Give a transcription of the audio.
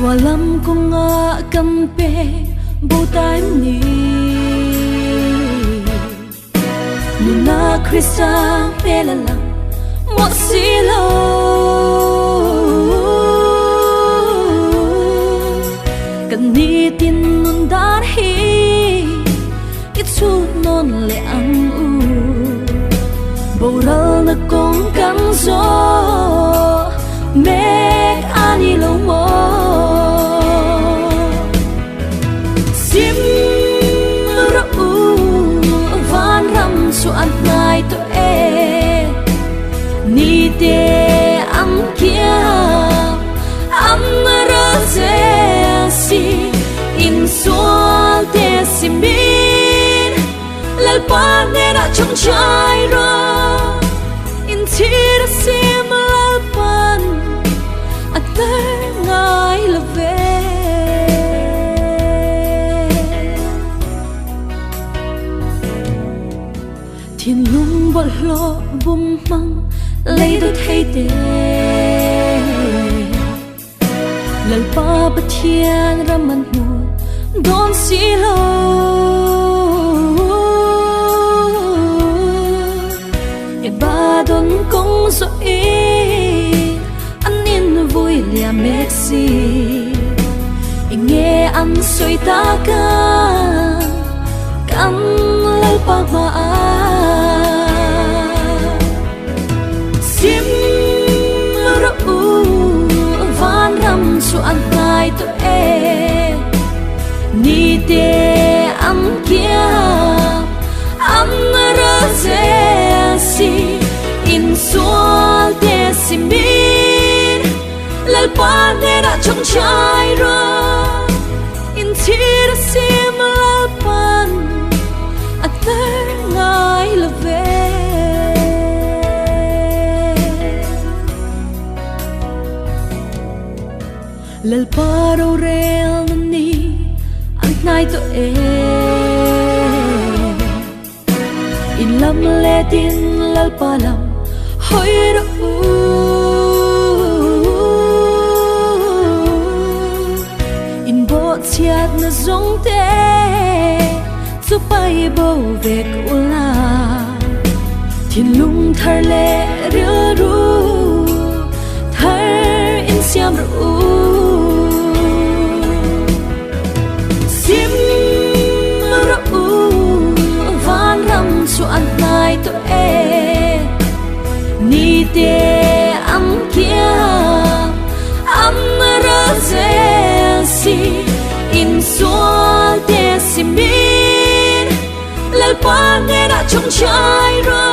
xóa lắm cũng ngã cầm bê bầu tai ni nuna Krista bela lam một xí lâu cần ni tin nun dar hi ít chút non lệ ăn u bầu rau na con cắn gió mẹ ani lâu mơ sim ra u van ram su an nai to e ni te am kia am ra ze si in sual te simin lal pa ne ra trong chai ra in tira sim lal pan atar ngai la ve thiên lung bol lo bum mang lấy đôi thay te lal pa pathian raman mu don si lo e ba don kong so e anin vui lia mexi nghe ăn soi ta kan lal pa ma sim ra u van ram su an nai to e ni te am kia am ra ze si in sual te simin lal pa ne ra trong chai ra in tira sim lal pan atar ngai la ve lal paro rel ni an nai to e in lam le tin lal pa lam hoi ra u in bo chiat na zong te zu pai bo ve ku la thiên lung thar le ria ru thar in siam ru sim ra u van ram su an nai to e ni te am kia am ra ze si in sual te simin lal pa ne ra trong chai ra